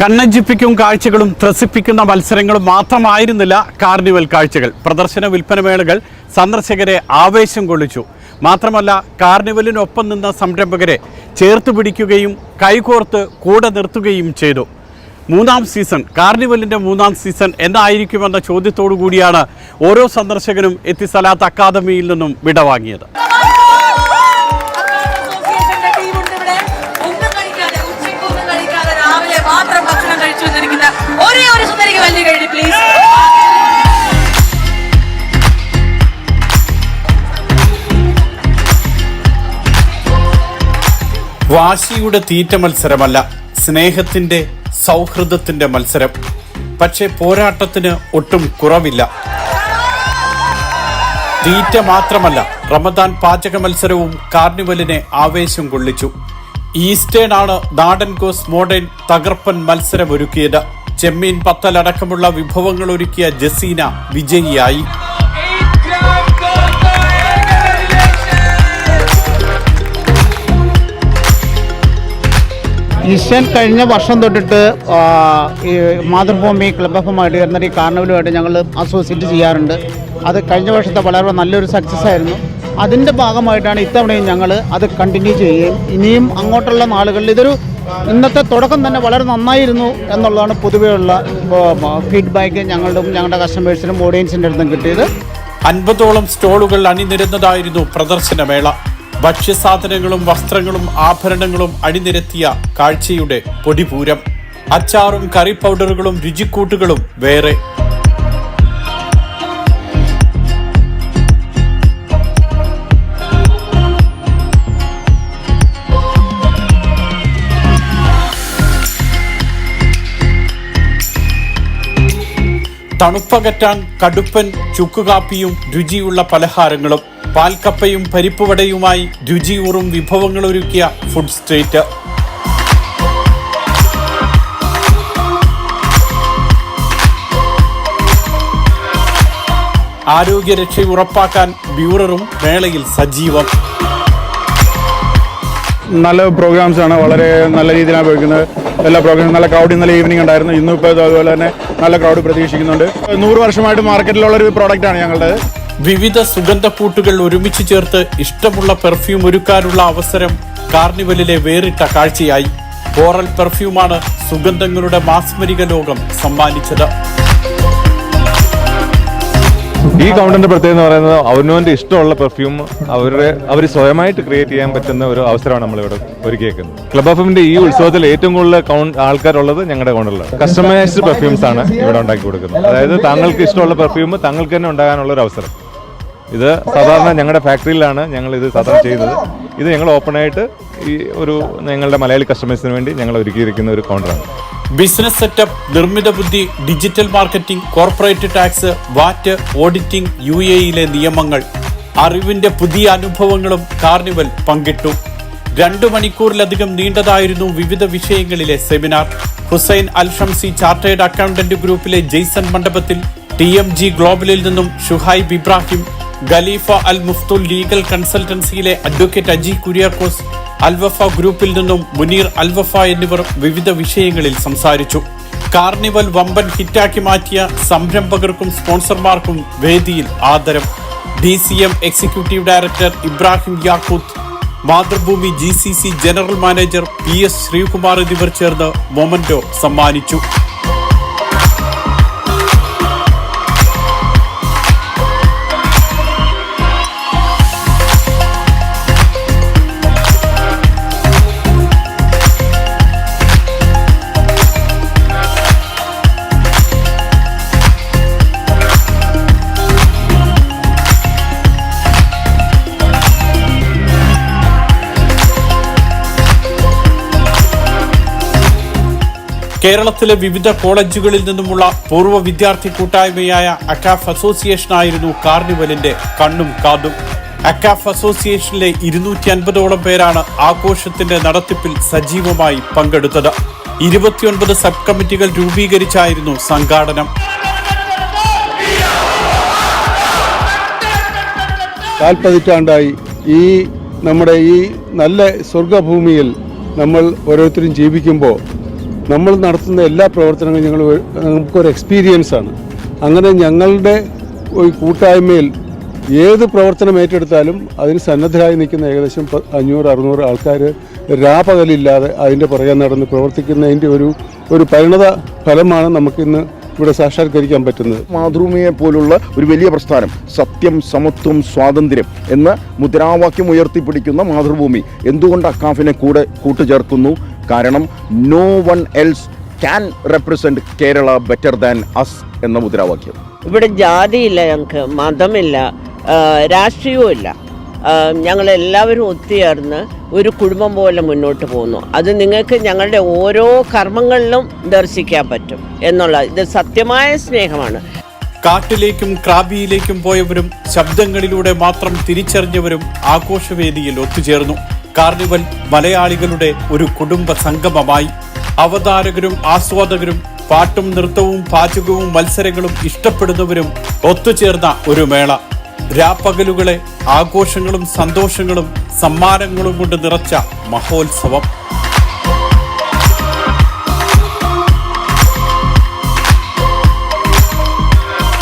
കണ്ണഞ്ചിപ്പിക്കും കാഴ്ചകളും ത്രസിപ്പിക്കുന്ന മത്സരങ്ങളും മാത്രമായിരുന്നില്ല കാർണിവൽ കാഴ്ചകൾ. പ്രദർശന വിൽപ്പനമേളകൾ സന്ദർശകരെ ആവേശം കൊള്ളിച്ചു. മാത്രമല്ല, കാർണിവലിനൊപ്പം നിന്ന സംരംഭകരെ ചേർത്ത് പിടിക്കുകയും കൈകോർത്ത് കൂടെ നിർത്തുകയും ചെയ്തു. കാർണിവലിൻ്റെ മൂന്നാം സീസൺ എന്നായിരിക്കുമെന്ന ചോദ്യത്തോടു കൂടിയാണ് ഓരോ സന്ദർശകനും എത്തിസലാത്ത് അക്കാദമിയിൽ നിന്നും വിടവാങ്ങിയത്. വാശിയുടെ തീറ്റ മത്സരമല്ല, സ്നേഹത്തിന്റെ സൗഹൃദത്തിന്റെ മത്സരം. പക്ഷേ പോരാട്ടത്തിന് ഒട്ടും കുറവില്ല. തീറ്റ മാത്രമല്ല, റമദാൻ പാചക മത്സരവും കാർണിവലിനെ ആവേശം കൊള്ളിച്ചു. ഈസ്റ്റേൺ ആണ് നാടൻ കോസ് മോഡേൺ തകർപ്പൻ മത്സരമൊരുക്കിയത്. ചെമ്മീൻ പത്തലടക്കമുള്ള വിഭവങ്ങൾ ഒരുക്കിയ ജസീന വിജയിയായി. ഈസ്റ്റേൺ കഴിഞ്ഞ വർഷം തൊട്ടിട്ട് മാതൃഭൂമി ക്ലബ് എഫുമായിട്ട് വരുന്ന ഈ കാർണിവലുമായിട്ട് ഞങ്ങൾ അസോസിയേറ്റ് ചെയ്യാറുണ്ട്. അത് കഴിഞ്ഞ വർഷത്തെ വളരെ നല്ലൊരു സക്സസ് ആയിരുന്നു. അതിൻ്റെ ഭാഗമായിട്ടാണ് ഇത്തവണയും ഞങ്ങൾ അത് കണ്ടിന്യൂ ചെയ്യുകയും ഇനിയും അങ്ങോട്ടുള്ള നാളുകളിൽ ഇന്നത്തെ തുടക്കം തന്നെ വളരെ നന്നായിരുന്നു എന്നുള്ളതാണ് പൊതുവെയുള്ള ഫീഡ്ബാക്ക് ഞങ്ങളുടെ കസ്റ്റമേഴ്സിനും ഓഡിയൻസിൻ്റെ അടുത്തും കിട്ടിയത്. 50ഓളം സ്റ്റോളുകൾ അണിനിരന്നതായിരുന്നു പ്രദർശനമേള. ഭക്ഷ്യസാധനങ്ങളും വസ്ത്രങ്ങളും ആഭരണങ്ങളും അണിനിരത്തിയ കാഴ്ചയുടെ പൊടിപൂരം. അച്ചാറും കറി പൗഡറുകളും രുചിക്കൂട്ടുകളും വേറെ. തണുപ്പകറ്റാൻ കടുപ്പൻ ചുക്കുകാപ്പിയും രുചിയുള്ള പലഹാരങ്ങളും. പാൽക്കപ്പയും പരിപ്പുവടയുമായി രുചിയൂറും വിഭവങ്ങളൊരുക്കിയ ഫുഡ് സ്ട്രീറ്റ്. ആരോഗ്യരക്ഷ ഉറപ്പാക്കാൻ ബ്യൂററും മേളയിൽ സജീവം. നല്ല പ്രോഗ്രാംസ് ആണ്, വളരെ നല്ല രീതിയിലാണ് പോയിരിക്കുന്നത്. എല്ലാ പ്രോഗ്രാംസും നല്ല ക്രൗഡ് ഇന്നലെ ഈവനിങ് ഉണ്ടായിരുന്നു. ഇന്നും ഇപ്പോൾ അതുപോലെ തന്നെ നല്ല ക്രൗഡ് പ്രതീക്ഷിക്കുന്നുണ്ട്. 100 വർഷമായിട്ട് മാർക്കറ്റിലുള്ള ഒരു പ്രോഡക്റ്റാണ് ഞങ്ങളുടെ. വിവിധ സുഗന്ധക്കൂട്ടുകൾ ഒരുമിച്ച് ചേർത്ത് ഇഷ്ടമുള്ള പെർഫ്യൂം ഒരുക്കാനുള്ള അവസരം കാർണിവലിലെ വേറിട്ട കാഴ്ചയായി. ഓറൽ പെർഫ്യൂമാണ് സുഗന്ധങ്ങളുടെ മാസ്മരിക ലോകം സമ്മാനിച്ചത്. ഈ കൗണ്ടറിന്റെ പ്രത്യേകത എന്ന് പറയുന്നത് അവനവന്റെ ഇഷ്ടമുള്ള പെർഫ്യൂം അവർ സ്വയമായിട്ട് ക്രിയേറ്റ് ചെയ്യാൻ പറ്റുന്ന ഒരു അവസരമാണ് നമ്മളിവിടെ ഒരുക്കിയേക്കുന്നത്. ക്ലബ് എഫിന്റെ ഈ ഉത്സവത്തിൽ ഏറ്റവും കൂടുതൽ ആൾക്കാരുള്ളത് ഞങ്ങളുടെ കൗണ്ടറിലാണ്. കസ്റ്റമൈസ്ഡ് പെർഫ്യൂംസ് ആണ് ഇവിടെ ഉണ്ടാക്കി കൊടുക്കുന്നത്. അതായത് താങ്കൾക്ക് ഇഷ്ടമുള്ള പെർഫ്യൂം താങ്കൾക്ക് തന്നെ ഉണ്ടാകാനുള്ള ഒരു അവസരം. ഇത് സാധാരണ ഞങ്ങളുടെ ഫാക്ടറിയിലാണ് ഞങ്ങൾ ഇത് സാധാരണ ചെയ്യുന്നത്. ഇത് ഞങ്ങൾ ഓപ്പണായിട്ട് ഞങ്ങളുടെ മലയാളി കസ്റ്റമേഴ്സിന് വേണ്ടി ഞങ്ങൾ ഒരുക്കിയിരിക്കുന്ന ഒരു കൗണ്ടറാണ്. ബിസിനസ് സെറ്റപ്പ്, നിർമ്മിത ബുദ്ധി, ഡിജിറ്റൽ മാർക്കറ്റിംഗ്, കോർപ്പറേറ്റ് ടാക്സ്, വാറ്റ്, ഓഡിറ്റിംഗ്, UAE നിയമങ്ങൾ, അറിവിന്റെ പുതിയ അനുഭവങ്ങളും കാർണിവൽ പങ്കിട്ടു. 2 മണിക്കൂറിലധികം നീണ്ടതായിരുന്നു വിവിധ വിഷയങ്ങളിലെ സെമിനാർ. ഹുസൈൻ അൽ ഷംസി ചാർട്ടേഡ് അക്കൗണ്ടന്റ് ഗ്രൂപ്പിലെ ജെയ്സൺ മണ്ഡപത്തിൽ, TMG ഗ്ലോബലിൽ നിന്നും ഷുഹൈബ് ഇബ്രാഹിം, ഖലീഫ അൽ മുഫ്തുൽ ലീഗൽ കൺസൾട്ടൻസിയിലെ അഡ്വക്കേറ്റ് അജി കുര്യാക്കോസ്, അൽവഫ ഗ്രൂപ്പിൽ നിന്നും മുനീർ അൽവഫ എന്നിവർ വിവിധ വിഷയങ്ങളിൽ സംസാരിച്ചു. കാർണിവൽ വമ്പൻ ഹിറ്റാക്കി മാറ്റിയ സംരംഭകർക്കും സ്പോൺസർമാർക്കും വേദിയിൽ ആദരം. DCM executive director Ibrahim Yakoob, Mathrubhumi GCC general manager PS Sreekumar എന്നിവർ ചേർന്ന് മൊമന്റോ സമ്മാനിച്ചു. കേരളത്തിലെ വിവിധ കോളേജുകളിൽ നിന്നുമുള്ള പൂർവ്വ വിദ്യാർത്ഥി കൂട്ടായ്മയായ അക്കാഫ് അസോസിയേഷനായിരുന്നു കാർണിവലിന്റെ കണ്ണും കാതും. അക്കാഫ് അസോസിയേഷനിലെ 250ഓളം പേരാണ് ആഘോഷത്തിന്റെ നടത്തിപ്പിൽ സജീവമായി പങ്കെടുത്തത്. 29 സബ് കമ്മിറ്റികൾ രൂപീകരിച്ചായിരുന്നു സംഘാടനം. കാൽപതിറ്റാണ്ടായി നമ്മുടെ ഈ നല്ല സ്വർഗഭൂമിയിൽ നമ്മൾ ഓരോരുത്തരും ജീവിക്കുമ്പോൾ നമ്മൾ നടത്തുന്ന എല്ലാ പ്രവർത്തനങ്ങളും നമുക്കൊരു എക്സ്പീരിയൻസ് ആണ്. അങ്ങനെ ഞങ്ങളുടെ ഒരു കൂട്ടായ്മയിൽ ഏത് പ്രവർത്തനം ഏറ്റെടുത്താലും അതിന് സന്നദ്ധരായി നിൽക്കുന്ന ഏകദേശം 500-600 ആൾക്കാർ രാപകലില്ലാതെ അതിൻ്റെ പുറകെ നടന്ന് പ്രവർത്തിക്കുന്നതിൻ്റെ ഒരു പരിണത ഫലമാണ് നമുക്കിന്ന് ഇവിടെ സാക്ഷാത്കരിക്കാൻ പറ്റുന്നത്. മാതൃഭൂമിയെ പോലുള്ള ഒരു വലിയ പ്രസ്ഥാനം, സത്യം, സമത്വം, സ്വാതന്ത്ര്യം എന്ന മുദ്രാവാക്യം ഉയർത്തിപ്പിടിക്കുന്ന മാതൃഭൂമി എന്തുകൊണ്ട് അക്കാഫിനെ കൂട്ടുചേർക്കുന്നു? കാരണം no one else can represent Kerala better than us എന്ന മുദ്രാവാക്യം. ഇവിടെ ജാതിയില്ല, ഞങ്ങൾക്ക് മതമില്ല, രാഷ്ട്രീയവുമില്ല. ഞങ്ങളെല്ലാവരും ഒത്തുചേർന്ന് ഒരു കുടുംബം പോലെ മുന്നോട്ട് പോകുന്നു. അത് നിങ്ങൾക്ക് ഞങ്ങളുടെ ഓരോ കർമ്മങ്ങളിലും ദർശിക്കാൻ പറ്റും എന്നുള്ള ഇത് സത്യമായ സ്നേഹമാണ്. കാട്ടിലേക്കും ക്രാബിയിലേക്കും പോയവരും ശബ്ദങ്ങളിലൂടെ മാത്രം തിരിച്ചറിഞ്ഞവരും ആഘോഷവേദിയിൽ ഒത്തുചേർന്നു. കാർണിവൽ മലയാളികളുടെ ഒരു കുടുംബ സംഗമമായി. അവതാരകരും ആസ്വാദകരും പാട്ടും നൃത്തവും പാചകവും മത്സരങ്ങളും ഇഷ്ടപ്പെടുന്നവരും ഒത്തുചേർന്ന ഒരു മേള. രാപ്പകലുകളെ ആഘോഷങ്ങളും സന്തോഷങ്ങളും സമ്മാനങ്ങളും കൊണ്ട് നിറച്ച മഹോത്സവം.